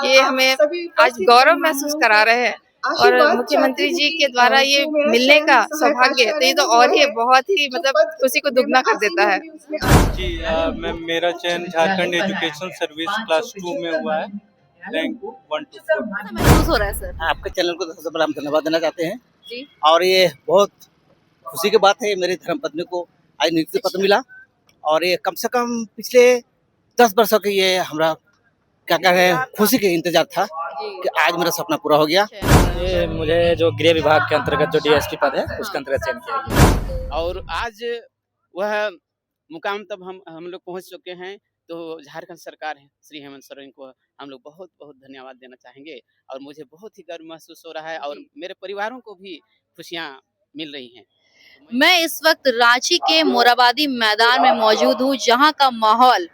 ये हमें आज गौरव महसूस करा रहे हैं और मुख्यमंत्री जी के द्वारा ये मिलने का सौभाग्य तो ये तो और ही बहुत ही मतलब खुशी को दुगना कर देता है। जी मेरा चयन झारखंड एजुकेशन सर्विस क्लास 2 में हुआ है, रैंक 1 to 4। महसूस हो रहा है सर? आपके चैनल को सबसे बड़ा हम धन्यवाद देना चाहते हैं जी। और ये बहुत खुशी की बात है, मेरी धर्मपत्नी को आज नियुक्ति पत्र मिला और ये कम से कम पिछले 10 वर्षों के ये हमरा क्या कह रहे हैं खुशी के इंतजार था कि आज मेरा सपना पूरा हो गया। ये मुझे जो गृह विभाग के अंतर्गत जो डीएसपी पद है उसके अंतर्गत चयन किया गया और आज वह मुकाम तब हम लोग पहुंच चुके हैं, तो झारखंड सरकार है श्री हेमंत सोरेन को हम लोग बहुत बहुत धन्यवाद देना चाहेंगे और मुझे बहुत ही गर्व महसूस हो रहा है और मेरे परिवारों को भी खुशियां मिल रही हैं। मैं इस वक्त रांची के मोराबादी मैदान में मौजूद हूँ, जहाँ का माहौल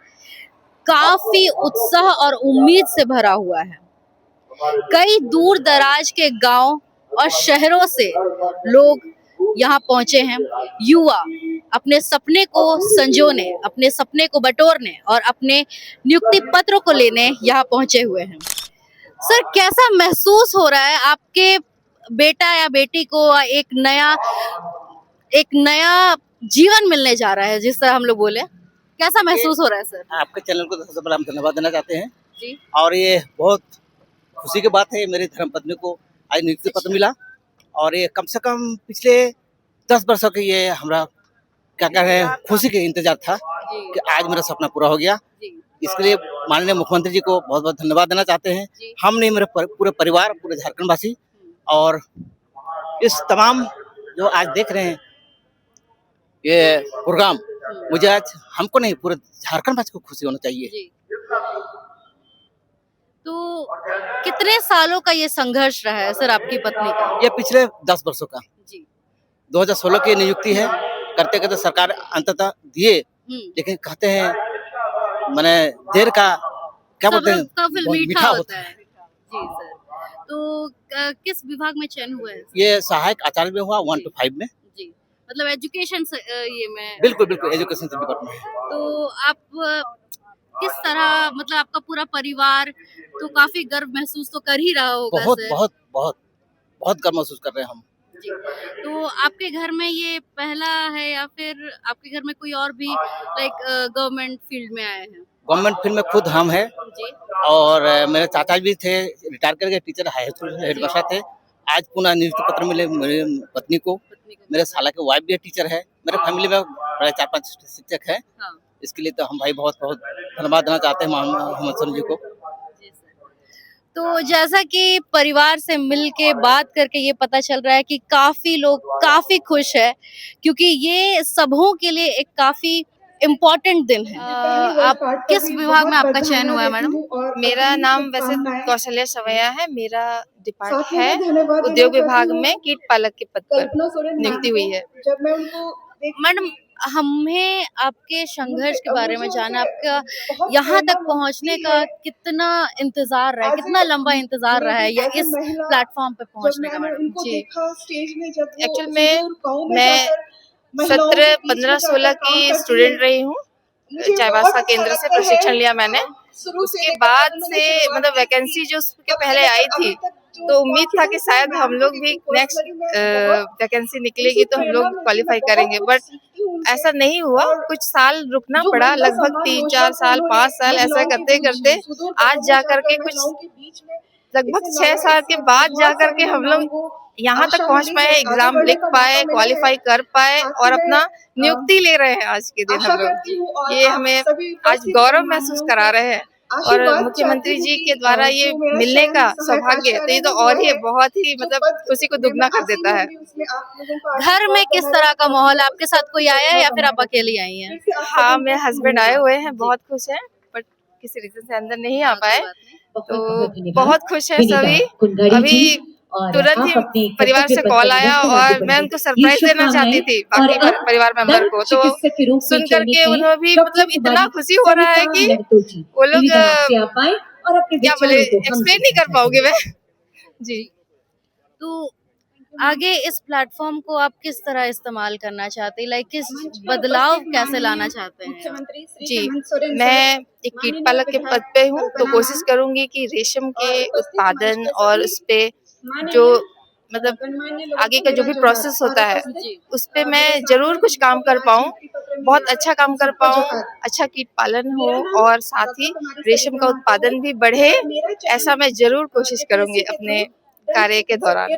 काफी उत्साह और उम्मीद से भरा हुआ है। कई दूर दराज के गांव और शहरों से लोग यहाँ पहुंचे हैं। युवा अपने सपने को संजोने, अपने सपने को बटोरने और अपने नियुक्ति पत्र को लेने यहाँ पहुंचे हुए हैं। सर, कैसा महसूस हो रहा है आपके बेटा या बेटी को एक नया जीवन मिलने जा रहा है, जिस तरह हम लोग बोले, कैसा महसूस हो रहा है सर? आपके चैनल को सबसे बड़ा हम धन्यवाद देना चाहते हैं जी। और ये बहुत खुशी की बात है, मेरी धर्मपत्नी को आज नियुक्ति पत्र मिला और ये कम से कम पिछले 10 वर्षों के ये हमरा क्या कह रहे हैं खुशी के इंतजार था कि आज मेरा सपना पूरा हो गया। इसके लिए माननीय मुख्यमंत्री जी को बहुत बहुत धन्यवाद देना चाहते हैं। हमने मेरे पूरे परिवार, पूरे झारखंड वासी और इस तमाम जो आज देख रहे हैं ये प्रोग्राम, मुझे आज हमको नहीं पूरे झारखंड वासी को खुशी होना चाहिए। तो कितने सालों का ये संघर्ष रहा है सर आपकी पत्नी का? ये पिछले 10 वर्षों का जी। 2016 की नियुक्ति है, करते करते सरकार अंततः दिए, लेकिन कहते हैं मैंने देर का क्या बोलते हैं फिर मीठा होता है। जी सर, तो किस विभाग में चयन हुआ है? ये सहायक आचार्य में हुआ 1 to 5 में। जी, मतलब एजुकेशन ये में। बिल्कुल एजुकेशन डिपार्टमेंट में। तो आप किस तरह, मतलब आपका पूरा परिवार तो काफी गर्व महसूस तो कर ही रहा होगा? बहुत गर्व महसूस कर रहे हैं हम। जी। तो आपके घर में ये पहला है या फिर आपके घर में कोई और भी गवर्नमेंट फील्ड में आए हैं? गवर्नमेंट फील्ड में खुद हम है जी। और मेरे चाचा भी थे, रिटायर करके टीचर हाई स्कूल हेडमास्टर थे। आज पुनः नियुक्ति पत्र मिले मेरी पत्नी को। मेरे साला के वाइफ भी टीचर है, मेरे फैमिली में बड़े 4-5 शिक्षक है। हाँ। इसके लिए तो हम भाई बहुत धन्यवाद देना चाहते हैं हेमंत सोरेन जी को। तो जैसा कि परिवार से मिल के बात करके ये पता चल रहा है कि काफी लोग काफी खुश है, क्योंकि ये सबों के लिए एक काफी इम्पोर्टेंट दिन है। आप किस विभाग में आपका चयन हुआ है मैडम? मेरा नाम वैसे कौशल्या सवैया है, मेरा डिपार्टमेंट है उद्योग विभाग में कीट पालक के पद पर नियुक्ति हुई है। मैडम, हमें आपके संघर्ष के बारे में जाना, आपका यहाँ तक पहुँचने का कितना इंतजार रहा है, कितना लंबा इंतजार रहा है या इस प्लेटफॉर्म पे पहुँचने का मैडम? जी, एक्चुअल में मैं 17, 15, 16 की स्टूडेंट रही हूँ। चाईबासा केंद्र से प्रशिक्षण लिया मैंने। उसके बाद से मतलब वैकेंसी जो उसके पहले आई थी, तो उम्मीद था कि शायद हम लोग भी नेक्स्ट वैकेंसी निकलेगी तो हम लोग क्वालिफाई करेंगे, बट ऐसा नहीं हुआ। कुछ साल रुकना पड़ा, लगभग 3-4 साल 5 साल ऐसा करते करते आज जाकर के कुछ लगभग 6 साल के बाद जाकर के हम लोग यहाँ तक पहुँच पाए, एग्जाम लिख पाए, क्वालिफाई कर पाए और अपना नियुक्ति ले रहे हैं आज के दिन हम लोग। ये हमें आज गौरव महसूस करा रहे हैं और मुख्यमंत्री जी के द्वारा ये मिलने का सौभाग्य तो ये तो और ही बहुत ही मतलब खुशी को दुगना कर देता है। घर में किस तरह का माहौल, आपके साथ कोई आया है या फिर आप अकेली आई हैं? हाँ, मेरे हस्बैंड आए हुए हैं, बहुत खुश हैं, बट किसी रीजन से अंदर नहीं आ पाए, तो बहुत खुश है सभी। अभी तुरंत ही परिवार से कॉल आया और मैं उनको सरप्राइज देना चाहती थी बाकी परिवार मेंबर को, तो सुन करके उन्हें भी मतलब इतना खुशी हो रहा है कि वो लोग क्या बोले, एक्सप्लेन नहीं कर पाओगे मैं। जी। तो आगे इस प्लेटफॉर्म को आप किस तरह इस्तेमाल करना चाहते हैं, लाइक किस बदलाव कैसे लाना चाहते हैं? जी, मैं एक कीट पालक के पद पे हूँ, तो कोशिश करूंगी कि रेशम के उत्पादन और उस पे जो मतलब आगे का जो भी प्रोसेस होता है उस पे मैं जरूर कुछ काम कर पाऊँ, बहुत अच्छा काम कर पाऊँ, अच्छा कीट पालन हो और साथ ही रेशम का उत्पादन भी बढ़े, ऐसा मैं जरूर कोशिश करूंगी अपने कार्य के दौरान।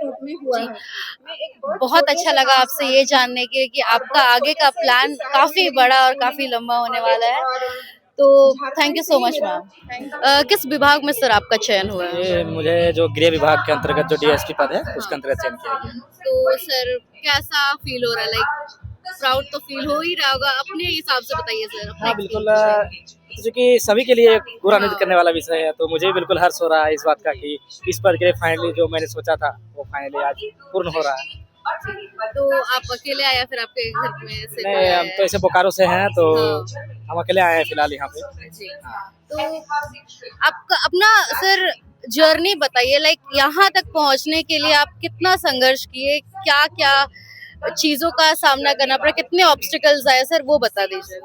बहुत अच्छा लगा आपसे ये जानने के कि आपका आगे का प्लान काफी बड़ा और काफी लंबा होने वाला है, तो thank you so much ma'am. किस विभाग में सर आपका चयन हुआ है? ये मुझे जो गृह विभाग के अंतर्गत जो डीएसपी पद है उसके अंतर्गत चयन किया गया। तो सर कैसा फील हो रहा है, लाइक प्राउड तो फील हो ही रहा होगा, अपने हिसाब से बताइए सर। हाँ बिल्कुल, क्योंकि सभी के लिए गौरवान्वित करने वाला विषय है, तो मुझे भी बिल्कुल हर्ष हो रहा है इस बात का कि इस पद के लिए फाइनली जो मैंने सोचा था वो फाइनली आज पूर्ण हो रहा है। तो आप अकेले आए या फिर आपके घर में से कोई नहीं, आया हम है? तो ऐसे बोकारो से हैं, तो हाँ। हम अकेले आए हैं फिलहाल यहाँ पे। जी। तो आपका अपना सर जर्नी बताइए, लाइक यहाँ तक पहुँचने के लिए आप कितना संघर्ष किए, क्या क्या चीजों का सामना करना पड़ा, कितने ऑब्स्टिकल्स आए सर, वो बता दीजिए।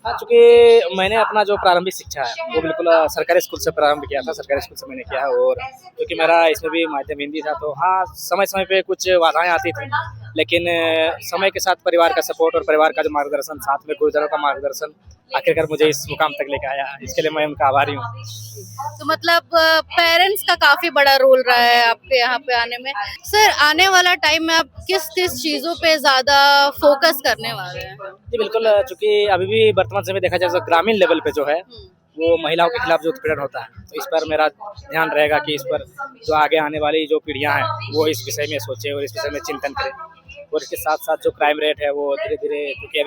हाँ, चूँकि मैंने अपना जो प्रारंभिक शिक्षा है वो बिल्कुल सरकारी स्कूल से प्रारंभ किया था, सरकारी स्कूल से मैंने किया है, और क्योंकि मेरा इसमें भी माध्यम हिंदी था, तो हाँ समय समय पे कुछ बाधाएं आती थी, लेकिन समय के साथ परिवार का सपोर्ट और परिवार का जो मार्गदर्शन, साथ में गुरुजनों का मार्गदर्शन आखिरकार मुझे इस मुकाम तक लेकर आया। इसके लिए मैं उनका आभारी हूँ। तो मतलब पेरेंट्स का काफी बड़ा रोल रहा है आपके यहाँ पे आने में। सर आने वाला टाइम में आप किस किस चीजों पे ज्यादा फोकस करने वाले हैं? जी बिल्कुल, चूँकि अभी भी वर्तमान समय देखा जाए तो ग्रामीण लेवल पे जो है वो महिलाओं के खिलाफ जो उत्पीड़न होता है, तो इस पर मेरा ध्यान रहेगा कि इस पर जो आगे आने वाली जो पीढ़ियां हैं वो इस विषय में सोचे और इस विषय में चिंतन करें। और इसके साथ साथ जो क्राइम रेट है वो धीरे धीरे, क्योंकि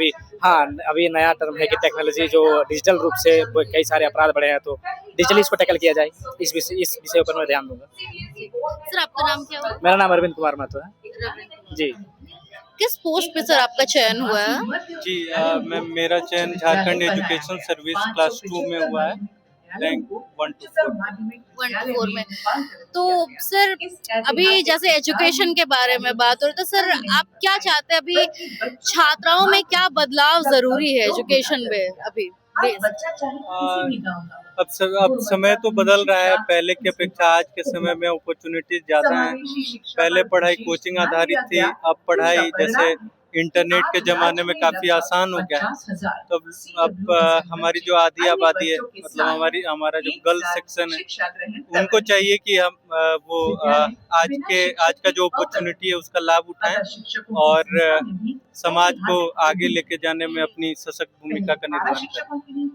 अभी नया टर्म है कि टेक्नोलॉजी जो डिजिटल रूप से कई सारे अपराध बढ़े हैं, तो डिजिटली इसको टैकल किया जाए, इस विषय पर मैं ध्यान दूंगा। सर आपका नाम क्या हुआ? मेरा नाम अरविंद कुमार महतो है जी। किस पोस्ट पे सर आपका चयन हुआ है? जी मेरा चयन झारखंड एजुकेशन सर्विस क्लास 2 में हुआ है, रैंक 1 to 4। 1 to 4 में। तो सर अभी जैसे एजुकेशन के बारे में बात हो रही, तो सर आप क्या चाहते हैं, अभी छात्राओं में क्या बदलाव जरूरी है एजुकेशन में अभी? अब समय तो बदल रहा है, पहले की अपेक्षा आज के समय में अपॉर्चुनिटीज ज़्यादा हैं। पहले पढ़ाई कोचिंग आधारित थी, अब पढ़ाई जैसे इंटरनेट के ज़माने में काफ़ी आसान हो गया है। तो अब हमारी जो आधी आबादी है, मतलब हमारा जो गर्ल सेक्शन है, उनको चाहिए कि हम आज का जो अपॉर्चुनिटी है उसका लाभ उठाएं और समाज को आगे लेके जाने में अपनी सशक्त भूमिका का निर्वहन करें।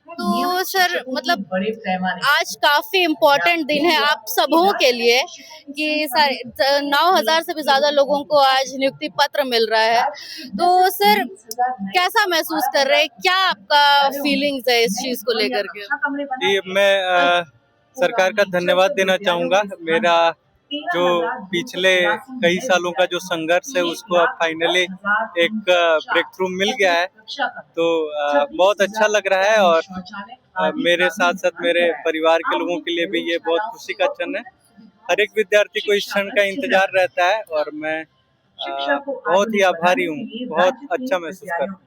तो सर मतलब आज काफी इम्पोर्टेंट दिन है आप सबों के लिए कि 9,000 से भी ज्यादा लोगों को आज नियुक्ति पत्र मिल रहा है, तो सर कैसा महसूस कर रहे हैं, क्या आपका फीलिंग्स है इस चीज को लेकर के? जी मैं सरकार का धन्यवाद देना चाहूँगा। मेरा जो पिछले कई सालों का जो संघर्ष है उसको अब फाइनली एक ब्रेक थ्रू मिल गया है, तो बहुत अच्छा लग रहा है, और मेरे साथ साथ मेरे परिवार के लोगों के लिए भी ये बहुत खुशी का क्षण है। हर एक विद्यार्थी को इस क्षण का इंतजार रहता है और मैं बहुत ही आभारी हूँ, बहुत अच्छा महसूस कर रहा हूँ।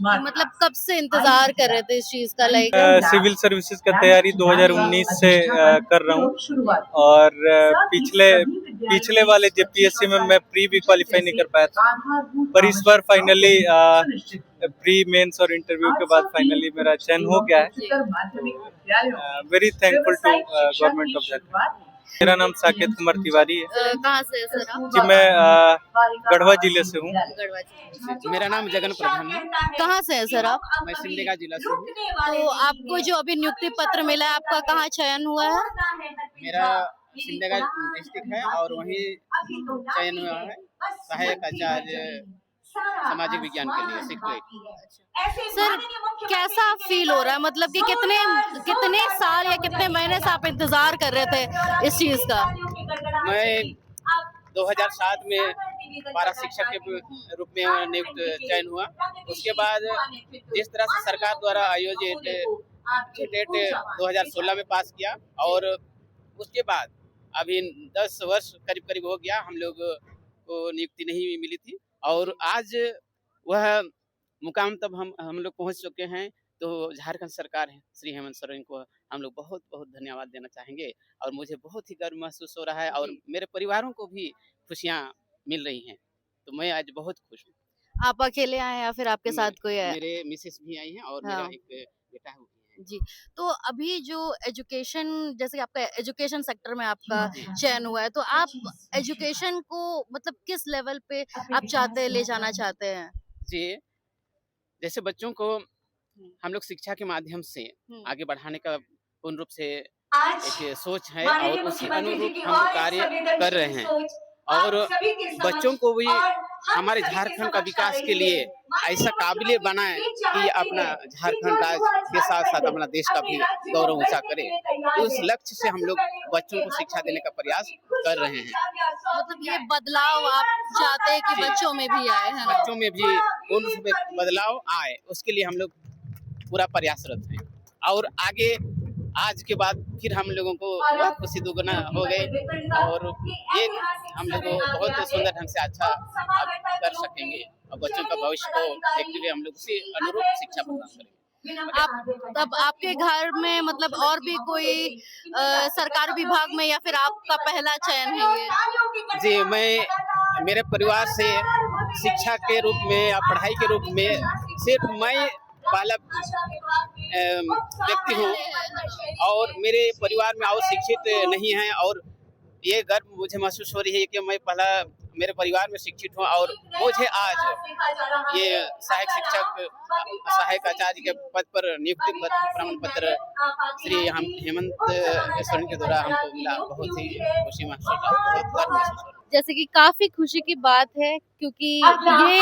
मतलब कब से इंतजार कर रहे थे इस चीज का? लाइक सिविल सर्विसेज का तैयारी 2019 से कर रहा हूँ, और पिछले वाले जेपीएससी में मैं प्री भी क्वालिफाई नहीं कर पाया था, पर इस बार फाइनली प्री मेंस और इंटरव्यू के बाद फाइनली मेरा चयन हो गया है। Very thankful to government of Jharkhand. मेरा नाम साकेत कुमार तिवारी है। कहाँ से है सर आप? जी मैं गढ़वा जिले से हूँ। गढ़वा जिले। मेरा नाम जगन प्रधान है। कहाँ से है सर आप? मैं सिमडेगा जिला से हूँ। तो आपको जो अभी नियुक्ति पत्र मिला है, आपका कहाँ चयन हुआ है? मेरा सिमडेगा डिस्ट्रिक्ट है और वहीं चयन हुआ है सहायक आचार्य सामाजिक विज्ञान के लिए शिक्षक। सर कैसा फील हो रहा है, मतलब कि कितने साल या कितने महीने से आप इंतजार कर रहे थे इस चीज का? मैं 2007 में पारा शिक्षक के रूप में नियुक्त चयन हुआ। उसके बाद जिस तरह से सरकार द्वारा आयोजित टेट 2016 में पास किया, और उसके बाद अभी 10 वर्ष करीब करीब हो गया हम लोग को नियुक्ति नहीं मिली थी, और आज वह मुकाम तब हम लोग पहुंच चुके हैं। तो झारखंड सरकार है श्री हेमंत सोरेन को हम लोग बहुत बहुत धन्यवाद देना चाहेंगे, और मुझे बहुत ही गर्व महसूस हो रहा है, और मेरे परिवारों को भी खुशियाँ मिल रही हैं। तो मैं आज बहुत खुश हूँ। आप अकेले आए या फिर आपके साथ कोई है? मेरे मिसेस भी आई हैं और हाँ। मेरा एक बेटा है वो भी है। जी, तो अभी जो एजुकेशन, जैसे कि आपका एजुकेशन सेक्टर में आपका चयन हुआ है, तो आप एजुकेशन को मतलब किस लेवल पे आप ले जाना चाहते हैं? जी, जैसे बच्चों को हम लोग शिक्षा के माध्यम से आगे बढ़ाने का पूर्ण रूप से एक सोच है, और उसी अनुरूप हम लोग कार्य कर रहे हैं, और बच्चों को भी हमारे झारखंड का विकास के लिए ऐसा काबिल बनाए कि अपना झारखंड राज्य के साथ साथ अपना देश का भी गौरव ऊंचा करे। तो उस लक्ष्य से हम लोग बच्चों को शिक्षा देने का प्रयास कर रहे हैं। मतलब ये बदलाव आप चाहते हैं कि बच्चों में भी आए, है ना? बच्चों में भी पूर्ण रूप से बदलाव आए, उसके लिए हम लोग पूरा प्रयासरत हैं, और आगे आज के बाद फिर हम लोगों को बहुत खुशी दुगना हो गए, और एक हम लोग बहुत सुंदर ढंग से अच्छा कर सकेंगे, और बच्चों का भविष्य को देखते हुए हम लोग उसी अनुरूप शिक्षा प्रदान करेंगे। आप तब आपके घर में मतलब और भी कोई सरकारी विभाग में, या फिर आपका पहला चयन है ये? जी, मैं मेरे परिवार से शिक्षा के रूप में या पढ़ाई के रूप में सिर्फ मैं पहला व्यक्ति हूँ, और मेरे परिवार में और शिक्षित नहीं हैं, और ये गर्व मुझे महसूस हो रही है कि मैं पहला मेरे परिवार में शिक्षित हूँ, और मुझे आज ये सहायक शिक्षक सहायक आचार्य के पद पर नियुक्ति प्रमाण पत्र श्री हेमंत सोरेन के द्वारा हमको मिला। बहुत ही खुशी महसूस हो रहा है, बहुत गर्व महसूस हो रहा है। जैसे कि काफी खुशी की बात है, क्योंकि ये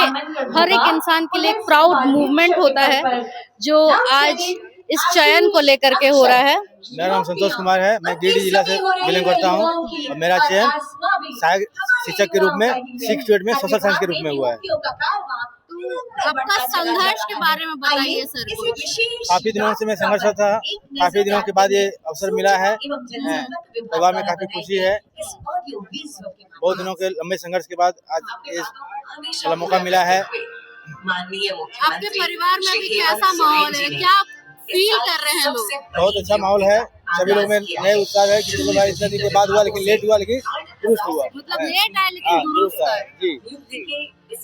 हर एक इंसान के लिए एक प्राउड मूवमेंट होता है जो आज इस चयन को लेकर के हो रहा है। मेरा नाम संतोष कुमार है, मैं गिरिडीह जिला से बिलोंग करता हूँ, और मेरा चयन सहायक शिक्षक के रूप में 6th ग्रेड में सोशल साइंस के रूप में हुआ है। आपका संघर्ष के बारे में बताइए सर कुछ। काफी दिनों से मैं संघर्ष था, काफी दिनों के बाद ये अवसर मिला है, परिवार में काफी खुशी है। बहुत दिनों के लंबे संघर्ष के बाद आज ये मौका मिला है। आपके परिवार में भी कैसा माहौल है, क्या फील कर रहे हैं लोग? बहुत अच्छा माहौल है, सभी लोग में नए उत्साह है कि चलो भाई इतने दिन के बाद हुआ, लेकिन लेट हुआ, लेकिन दुरुस्त हुआ। मतलब लेट आए लेकिन दुरुस्त है। जी,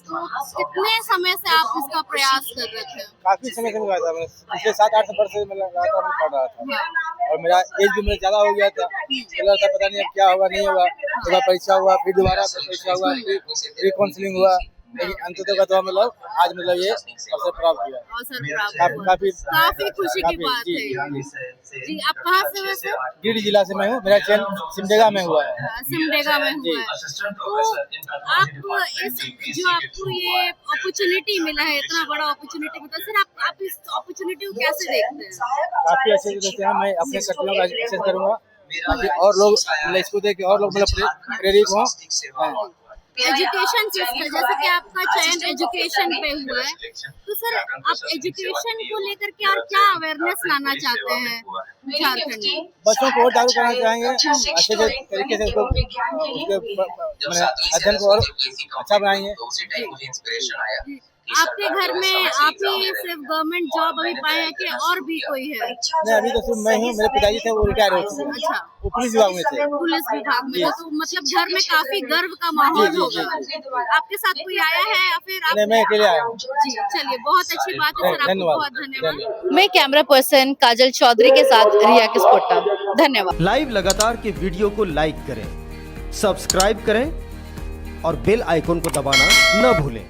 तो कितने समय से आप इसका प्रयास कर रहे थे? काफी समय से मैं था, मैं पिछले 7-8 वर्ष से मैं लगातार पढ़ रहा था, और मेरा एज भी मेरा ज्यादा हो गया था, चल रहा था पता नहीं अब क्या होगा नहीं होगा। एक बार परीक्षा हुआ, फिर दोबारा परीक्षा हुआ, फिर काउंसलिंग हुआ, लेकिन अंततः का तो मतलब आज मतलब ये अवसर प्राप्त हुआ। काफी खुशी की बात है। जी, आप कहाँ से वैसे? गिरिडीह जिला से मैं हूँ, मेरा चयन सिमडेगा में हुआ है। सिमडेगा में हुआ है। तो आप इस जो आपको ये अपॉर्चुनिटी मिला है, इतना बड़ा अपॉर्चुनिटी मिला, सर आप इस अपॉर्चुनिटी को कैसे देखते हैं? काफी अच्छे से देखते हैं, मैं अपने कर्तव्यों का एक्सेस करूंगा ताकि और लोग मतलब इसको देख के और लोग मतलब प्रेरित हों। एजुकेशन सिस्टम, जैसे कि आपका चयन एजुकेशन पे हुआ है, तो सर आप एजुकेशन को लेकर के और क्या अवेयरनेस लाना चाहते हैं झारखंड में? बच्चों को और जागरूक करना चाहेंगे, अच्छे से तरीके से उसको अध्ययन को और अच्छा बनाएंगे। आपके घर में आप ही सिर्फ गवर्नमेंट जॉब अभी पाए हैं कि और भी कोई है? नहीं, अभी तो सिर्फ मैं हूँ, मेरे पिताजी थे वो रिटायर हो चुके हैं। अच्छा, वो पुलिस विभाग में थे। पुलिस विभाग में, तो मतलब घर में काफी गर्व का माहौल होगा। आपके साथ कोई आया है या फिर आप? नहीं, मैं अकेले आया हूँ। जी, चलिए, बहुत अच्छी बात है सर, आपको धन्यवाद। बहुत धन्यवाद। मैं कैमरा पर्सन काजल चौधरी के साथ रिया किस्पोट्टा, धन्यवाद। लाइव लगातार के वीडियो को लाइक करें, सब्सक्राइब करें और बेल आइकन को दबाना न भूलें।